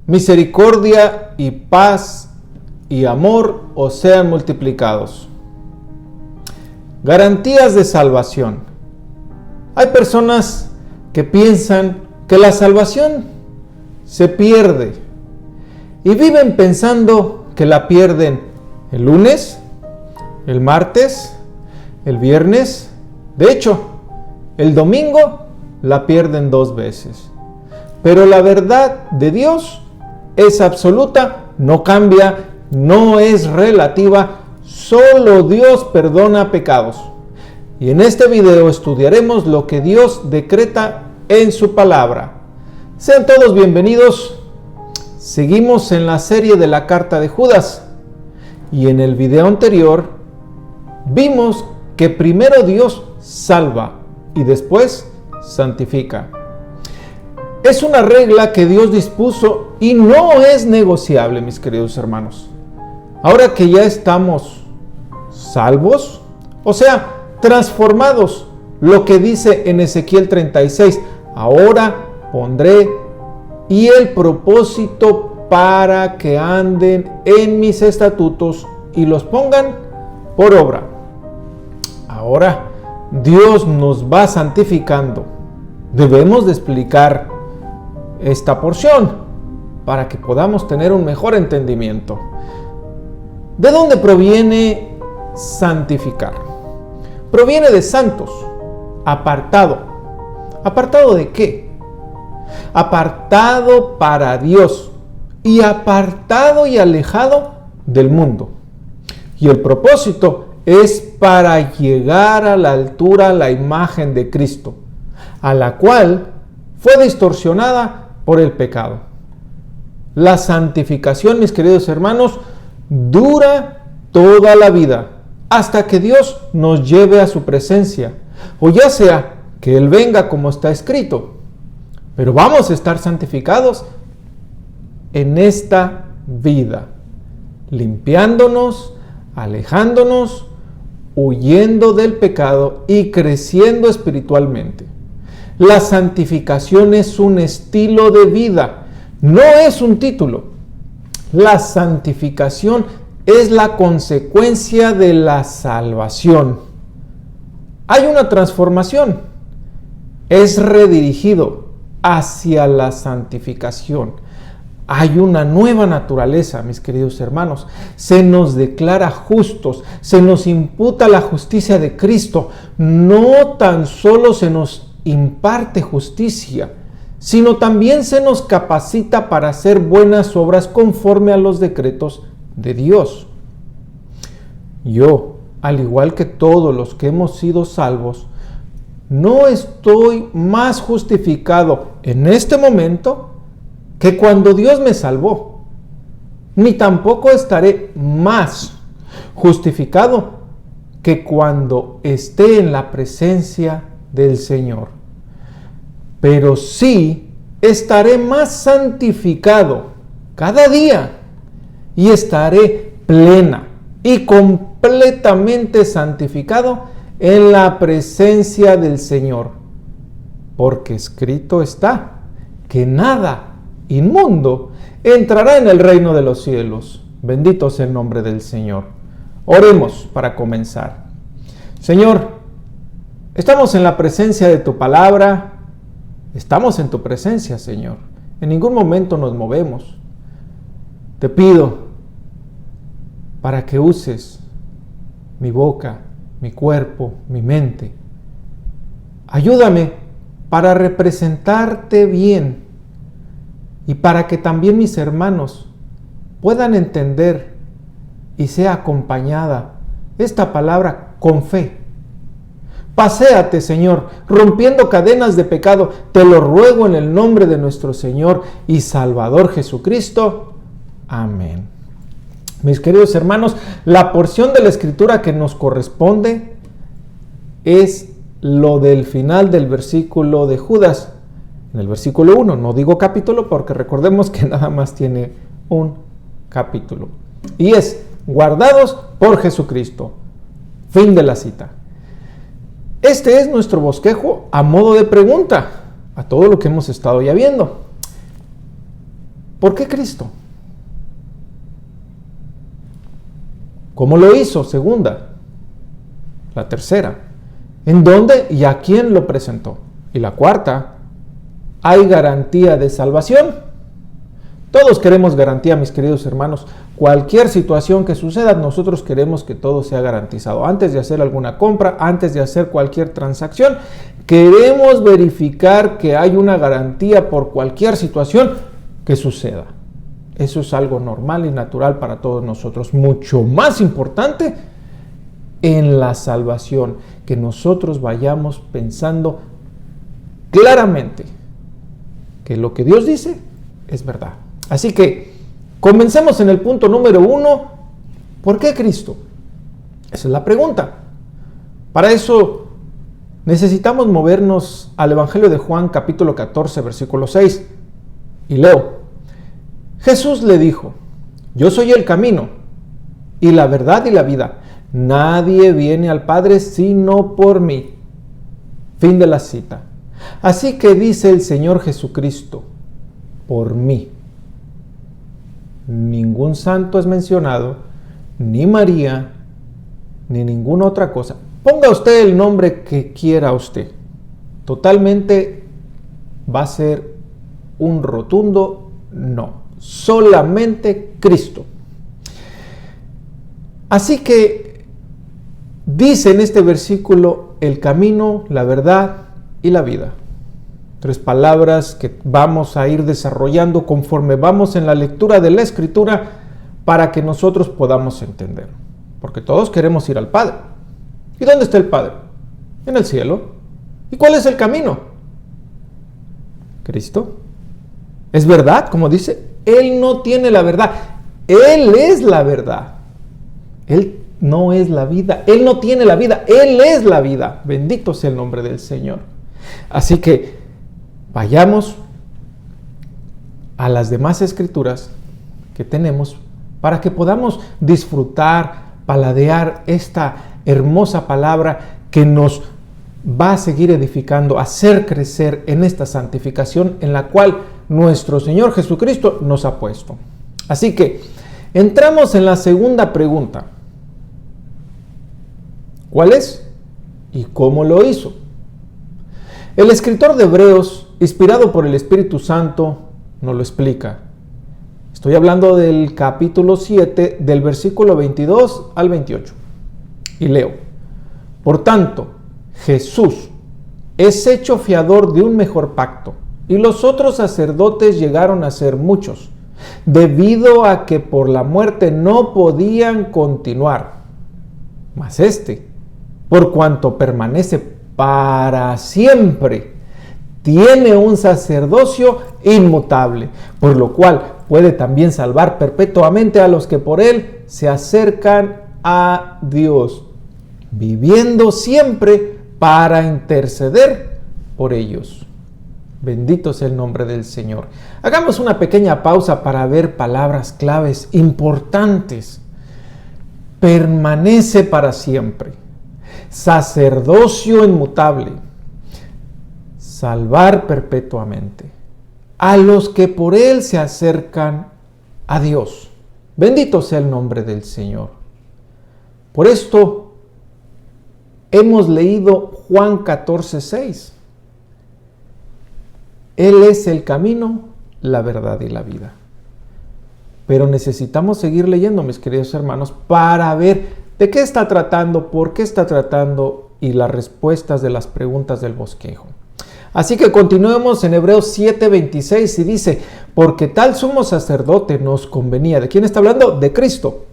misericordia y paz y amor os sean multiplicados. Garantías de salvación. Hay personas que piensan que la salvación se pierde y viven pensando que la pierden el lunes, el martes, el viernes. De hecho, el domingo la pierden 2 veces. Pero la verdad de Dios es absoluta, no cambia, no es relativa, solo Dios perdona pecados. Y en este video estudiaremos lo que Dios decreta en su palabra. Sean todos bienvenidos. Seguimos en la serie de la carta de Judas. Y en el video anterior vimos que primero Dios salva y después santifica. Es una regla que Dios dispuso y no es negociable, mis queridos hermanos. Ahora que ya estamos salvos, o sea, transformados, lo que dice en Ezequiel 36, ahora pondré y el propósito para que anden en mis estatutos y los pongan por obra. Ahora Dios nos va santificando. Debemos de explicar esta porción para que podamos tener un mejor entendimiento. ¿De dónde proviene santificar? Proviene de santos, apartado. ¿Apartado de qué? Apartado para Dios y apartado y alejado del mundo. Y el propósito es para llegar a la altura, la imagen de Cristo, a la cual fue distorsionada por el pecado. La santificación, mis queridos hermanos, dura toda la vida, hasta que Dios nos lleve a su presencia, o ya sea que Él venga como está escrito. Pero vamos a estar santificados en esta vida, limpiándonos, alejándonos, huyendo del pecado y creciendo espiritualmente. La santificación es un estilo de vida, no es un título. La santificación es la consecuencia de la salvación. Hay una transformación, es redirigido hacia la santificación. Hay una nueva naturaleza, mis queridos hermanos. Se nos declara justos, se nos imputa la justicia de Cristo. No tan solo se nos imparte justicia, sino también se nos capacita para hacer buenas obras conforme a los decretos de Dios. Yo, al igual que todos los que hemos sido salvos, no estoy más justificado en este momento que cuando Dios me salvó, ni tampoco estaré más justificado que cuando esté en la presencia del Señor. Pero sí estaré más santificado cada día y estaré plena y completamente santificado en la presencia del Señor, porque escrito está que nada inmundo entrará en el reino de los cielos. Bendito sea el nombre del Señor. Oremos para comenzar. Señor, estamos en la presencia de tu palabra. Estamos en tu presencia, Señor. En ningún momento nos movemos. Te pido para que uses mi boca, mi cuerpo, mi mente. Ayúdame para representarte bien y para que también mis hermanos puedan entender y sea acompañada esta palabra con fe. Paséate, Señor, rompiendo cadenas de pecado. Te lo ruego en el nombre de nuestro Señor y Salvador Jesucristo. Amén. Mis queridos hermanos, la porción de la Escritura que nos corresponde es lo del final del versículo de Judas. En el versículo 1, no digo capítulo porque recordemos que nada más tiene un capítulo. Y es, guardados por Jesucristo. Fin de la cita. Este es nuestro bosquejo a modo de pregunta a todo lo que hemos estado ya viendo. ¿Por qué Cristo? ¿Cómo lo hizo? Segunda. La tercera. ¿En dónde y a quién lo presentó? Y la cuarta. ¿Hay garantía de salvación? Todos queremos garantía, mis queridos hermanos. Cualquier situación que suceda, nosotros queremos que todo sea garantizado. Antes de hacer alguna compra, antes de hacer cualquier transacción, queremos verificar que hay una garantía por cualquier situación que suceda. Eso es algo normal y natural para todos nosotros. Mucho más importante en la salvación, que nosotros vayamos pensando claramente que lo que Dios dice es verdad. Así que comencemos en el punto número 1. ¿Por qué Cristo? Esa es la pregunta. Para eso necesitamos movernos al Evangelio de Juan, capítulo 14, versículo 6. Y leo. Jesús le dijo: yo soy el camino y la verdad y la vida. Nadie viene al Padre sino por mí. Fin de la cita. Así que dice el Señor Jesucristo: por mí. Ningún santo es mencionado, ni María, ni ninguna otra cosa. Ponga usted el nombre que quiera usted. Totalmente va a ser un rotundo no. Solamente Cristo. Así que dice en este versículo: el camino, la verdad y la vida. 3 palabras que vamos a ir desarrollando conforme vamos en la lectura de la Escritura para que nosotros podamos entender. Porque todos queremos ir al Padre. ¿Y dónde está el Padre? En el cielo. ¿Y cuál es el camino? Cristo. ¿Es verdad? Como dice, Él no tiene la verdad. Él es la verdad. Él no es la vida. Él no tiene la vida. Él es la vida. Bendito sea el nombre del Señor. Así que vayamos a las demás escrituras que tenemos para que podamos disfrutar, paladear esta hermosa palabra que nos va a seguir edificando, hacer crecer en esta santificación en la cual nuestro Señor Jesucristo nos ha puesto. Así que entramos en la segunda pregunta. ¿Cuál es? ¿Y cómo lo hizo? El escritor de Hebreos, inspirado por el Espíritu Santo, nos lo explica. Estoy hablando del capítulo 7, del versículo 22 al 28. Y leo: por tanto, Jesús es hecho fiador de un mejor pacto, y los otros sacerdotes llegaron a ser muchos, debido a que por la muerte no podían continuar. Mas este, por cuanto permanece para siempre, tiene un sacerdocio inmutable, por lo cual puede también salvar perpetuamente a los que por él se acercan a Dios, viviendo siempre para interceder por ellos. Bendito sea el nombre del Señor. Hagamos una pequeña pausa para ver palabras claves importantes. Permanece para siempre. Sacerdocio inmutable. Salvar perpetuamente a los que por él se acercan a Dios. Bendito sea el nombre del Señor. Por esto hemos leído Juan 14:6. Él es el camino, la verdad y la vida. Pero necesitamos seguir leyendo, mis queridos hermanos, para ver de qué está tratando, por qué está tratando y las respuestas de las preguntas del bosquejo. Así que continuemos en Hebreos 7:26 y dice: porque tal sumo sacerdote nos convenía. ¿De quién está hablando? De Cristo.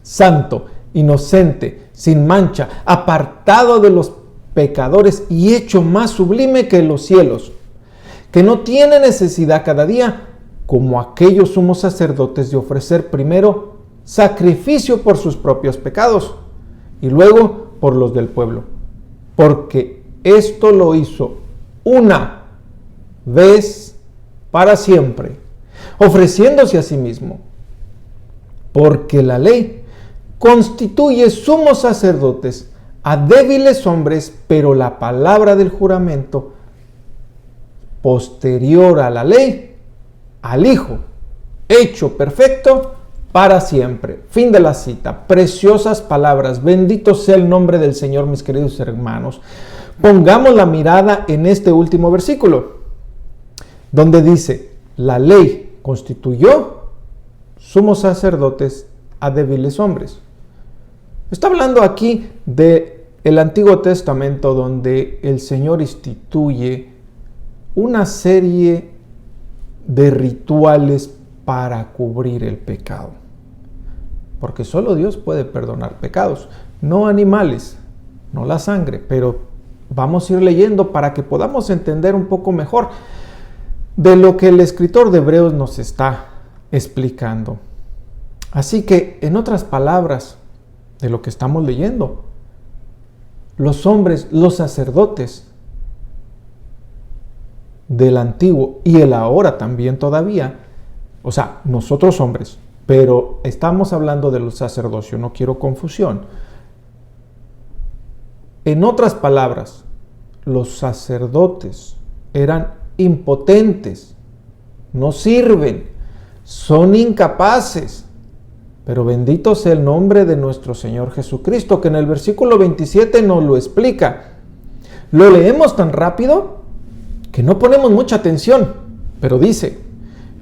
Santo, inocente, sin mancha, apartado de los pecadores y hecho más sublime que los cielos, que no tiene necesidad cada día, como aquellos sumos sacerdotes, de ofrecer primero sacrificio por sus propios pecados y luego por los del pueblo, porque esto lo hizo una vez para siempre, ofreciéndose a sí mismo. Porque la ley constituye sumos sacerdotes a débiles hombres, pero la palabra del juramento posterior a la ley al Hijo, hecho perfecto para siempre. Fin de la cita. Preciosas palabras. Bendito sea el nombre del Señor, mis queridos hermanos. Pongamos la mirada en este último versículo, donde dice, la ley constituyó sumos sacerdotes a débiles hombres. Está hablando aquí del Antiguo Testamento, donde el Señor instituye una serie de rituales para cubrir el pecado. Porque solo Dios puede perdonar pecados, no animales, no la sangre, pero vamos a ir leyendo para que podamos entender un poco mejor de lo que el escritor de Hebreos nos está explicando. Así que, en otras palabras, de lo que estamos leyendo, los hombres, los sacerdotes del antiguo y el ahora también todavía, o sea, nosotros hombres, pero estamos hablando del sacerdocio, no quiero confusión. En otras palabras, los sacerdotes eran impotentes, no sirven, son incapaces. Pero bendito sea el nombre de nuestro Señor Jesucristo, que en el versículo 27 nos lo explica. Lo leemos tan rápido que no ponemos mucha atención, pero dice,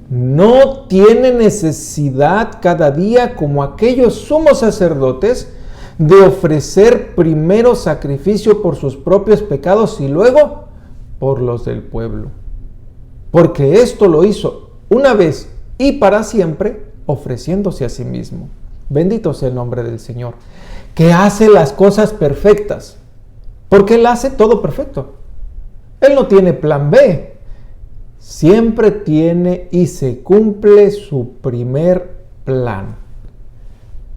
no tiene necesidad cada día como aquellos sumos sacerdotes de ofrecer primero sacrificio por sus propios pecados y luego por los del pueblo. Porque esto lo hizo una vez y para siempre, ofreciéndose a sí mismo. Bendito sea el nombre del Señor, que hace las cosas perfectas, porque Él hace todo perfecto. Él no tiene plan B, siempre tiene y se cumple su primer plan.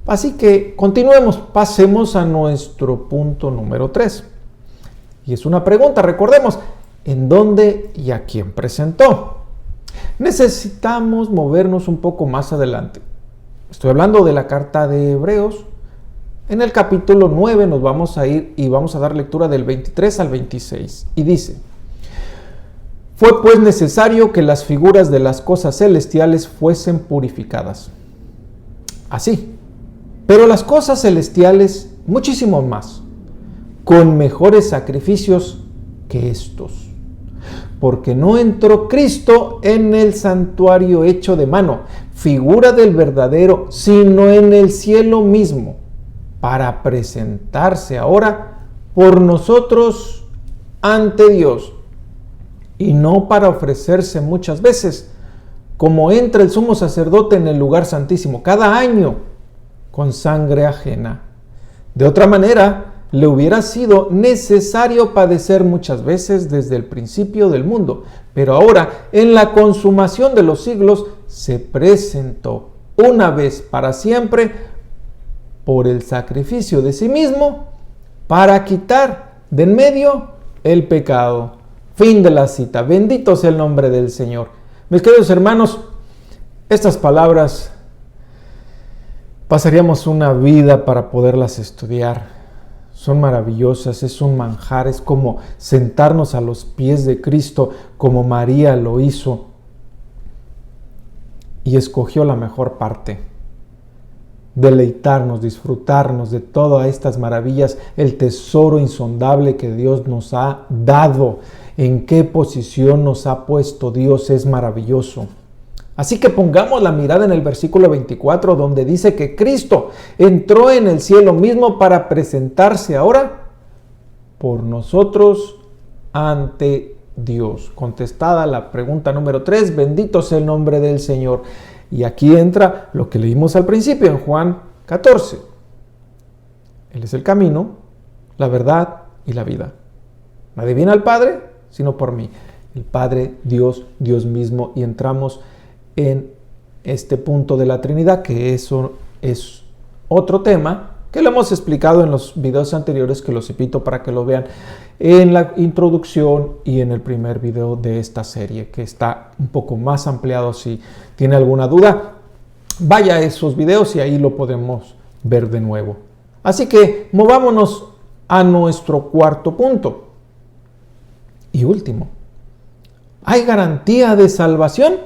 Así que continuemos, pasemos a nuestro punto número 3. Y es una pregunta, recordemos, ¿en dónde y a quién presentó? Necesitamos movernos un poco más adelante. Estoy hablando de la carta de Hebreos. En el capítulo 9 nos vamos a ir y vamos a dar lectura del 23 al 26. Y dice, fue pues necesario que las figuras de las cosas celestiales fuesen purificadas. Así, pero las cosas celestiales muchísimo más, con mejores sacrificios que estos. Porque no entró Cristo en el santuario hecho de mano, figura del verdadero, sino en el cielo mismo, para presentarse ahora por nosotros ante Dios, y no para ofrecerse muchas veces, como entra el sumo sacerdote en el lugar santísimo cada año, con sangre ajena. De otra manera, le hubiera sido necesario padecer muchas veces desde el principio del mundo, pero ahora, en la consumación de los siglos, se presentó una vez para siempre por el sacrificio de sí mismo para quitar de en medio el pecado. Fin de la cita. Bendito sea el nombre del Señor. Mis queridos hermanos, estas palabras pasaríamos una vida para poderlas estudiar. Son maravillosas, es un manjar, es como sentarnos a los pies de Cristo, como María lo hizo y escogió la mejor parte. Deleitarnos, disfrutarnos de todas estas maravillas, el tesoro insondable que Dios nos ha dado, en qué posición nos ha puesto Dios, es maravilloso. Así que pongamos la mirada en el versículo 24, donde dice que Cristo entró en el cielo mismo para presentarse ahora por nosotros ante Dios. Contestada la pregunta número 3, bendito sea el nombre del Señor. Y aquí entra lo que leímos al principio en Juan 14. Él es el camino, la verdad y la vida. Nadie viene al Padre sino por mí. El Padre, Dios, Dios mismo. Y entramos en este punto de la Trinidad, que eso es otro tema que lo hemos explicado en los videos anteriores, que los invito para que lo vean en la introducción y en el primer video de esta serie, que está un poco más ampliado. Si tiene alguna duda, vaya a esos videos y ahí lo podemos ver de nuevo. Así que movámonos a nuestro cuarto punto y último. ¿Hay garantía de salvación?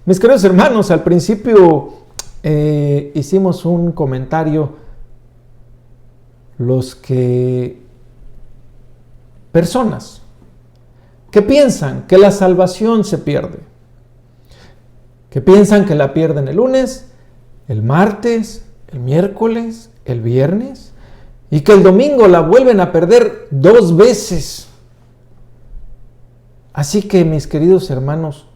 Mis queridos hermanos, al principio hicimos un comentario, personas que piensan que la salvación se pierde, que piensan que la pierden el lunes, el martes, el miércoles, el viernes, y que el domingo la vuelven a perder 2 veces. Así que, mis queridos hermanos,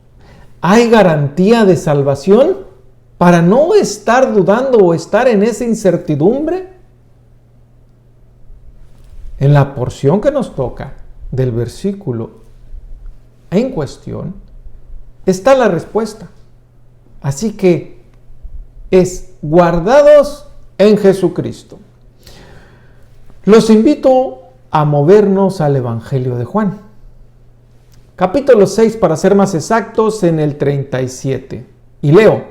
¿hay garantía de salvación para no estar dudando o estar en esa incertidumbre? En la porción que nos toca del versículo en cuestión está la respuesta. Así que es guardados en Jesucristo. Los invito a movernos al Evangelio de Juan. Capítulo 6, para ser más exactos, en el 37. Y leo: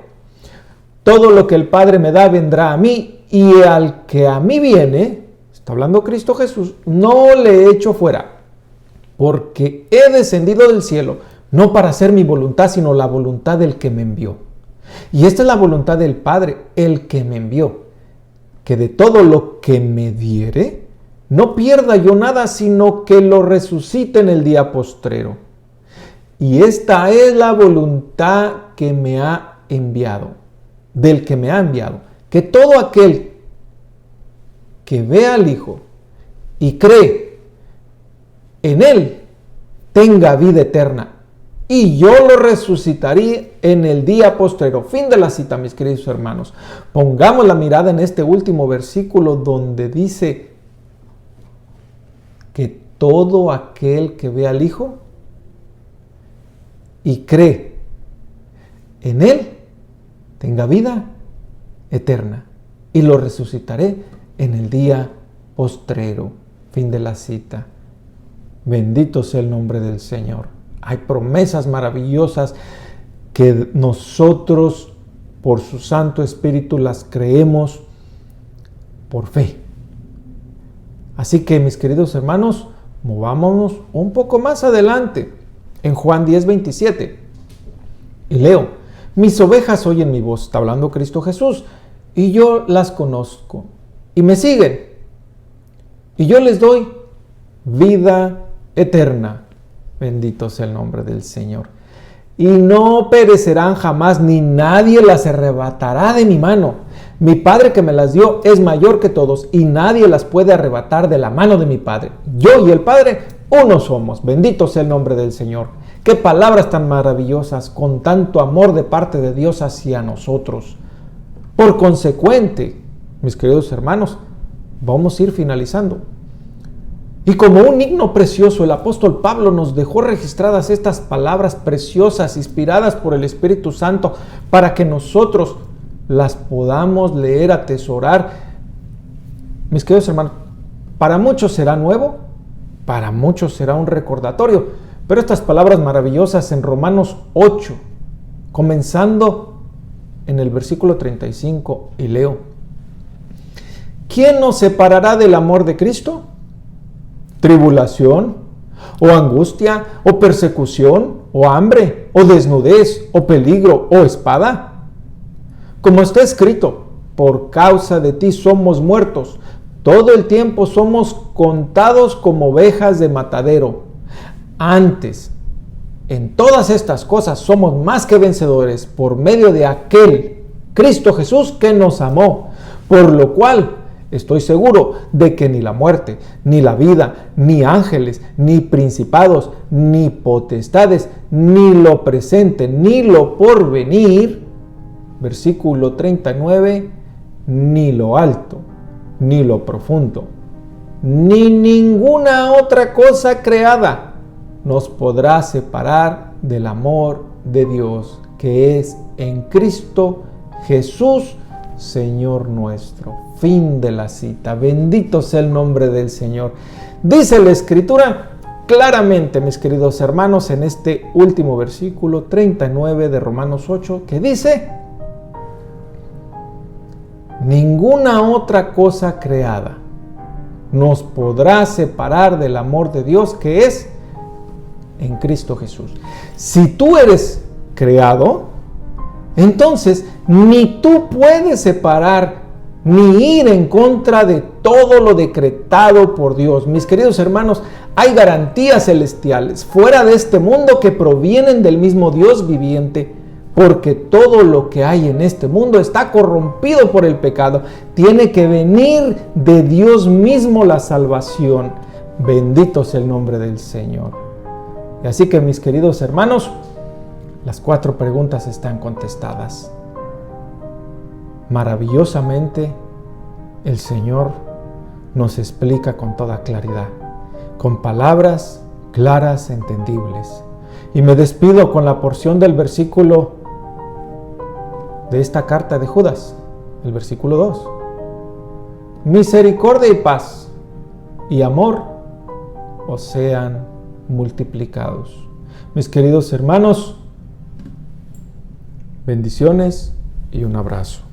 todo lo que el Padre me da vendrá a mí, y al que a mí viene, está hablando Cristo Jesús, no le echo fuera, porque he descendido del cielo, no para hacer mi voluntad, sino la voluntad del que me envió. Y esta es la voluntad del Padre, el que me envió, que de todo lo que me diere, no pierda yo nada, sino que lo resucite en el día postrero. Y esta es la voluntad que me ha enviado, del que me ha enviado, que todo aquel que ve al Hijo y cree en Él tenga vida eterna, y yo lo resucitaré en el día postrero. Fin de la cita, mis queridos hermanos. Pongamos la mirada en este último versículo donde dice que todo aquel que ve al Hijo y cree en Él tenga vida eterna, y lo resucitaré en el día postrero. Fin de la cita. Bendito sea el nombre del Señor. Hay promesas maravillosas que nosotros, por su Santo Espíritu, las creemos por fe. Así que, mis queridos hermanos, movámonos un poco más adelante, en Juan 10:27. Y leo: mis ovejas oyen mi voz, está hablando Cristo Jesús, y yo las conozco, y me siguen, y yo les doy vida eterna. Bendito sea el nombre del Señor. Y no perecerán jamás, ni nadie las arrebatará de mi mano. Mi Padre que me las dio es mayor que todos, y nadie las puede arrebatar de la mano de mi Padre. Yo y el Padre uno somos. Bendito sea el nombre del Señor. Qué palabras tan maravillosas, con tanto amor de parte de Dios hacia nosotros. Por consecuente, mis queridos hermanos, vamos a ir finalizando. Y como un himno precioso, el apóstol Pablo nos dejó registradas estas palabras preciosas, inspiradas por el Espíritu Santo, para que nosotros las podamos leer, atesorar. Mis queridos hermanos, para muchos será nuevo, para muchos será un recordatorio, pero estas palabras maravillosas en Romanos 8, comenzando en el versículo 35, y leo: ¿quién nos separará del amor de Cristo? ¿Tribulación, o angustia, o persecución, o hambre, o desnudez, o peligro, o espada? Como está escrito: por causa de ti somos muertos, todo el tiempo somos contados como ovejas de matadero. Antes, en todas estas cosas somos más que vencedores por medio de aquel Cristo Jesús que nos amó, por lo cual estoy seguro de que ni la muerte, ni la vida, ni ángeles, ni principados, ni potestades, ni lo presente, ni lo porvenir, versículo 39, ni lo alto, ni lo profundo, ni ninguna otra cosa creada nos podrá separar del amor de Dios que es en Cristo Jesús, Señor nuestro. Fin de la cita. Bendito sea el nombre del Señor. Dice la Escritura claramente, mis queridos hermanos, en este último versículo 39 de Romanos 8, que dice: ninguna otra cosa creada nos podrá separar del amor de Dios que es en Cristo Jesús. Si tú eres creado, Entonces, ni tú puedes separar ni ir en contra de todo lo decretado por Dios. Mis queridos hermanos, hay garantías celestiales fuera de este mundo que provienen del mismo Dios viviente, porque todo lo que hay en este mundo está corrompido por el pecado. Tiene que venir de Dios mismo la salvación. Bendito sea el nombre del Señor. Y así que, mis queridos hermanos, las 4 preguntas están contestadas. Maravillosamente, el Señor nos explica con toda claridad, con palabras claras, entendibles. Y me despido con la porción del versículo de esta carta de Judas, el versículo 2. Misericordia y paz y amor os sean multiplicados. Mis queridos hermanos, bendiciones y un abrazo.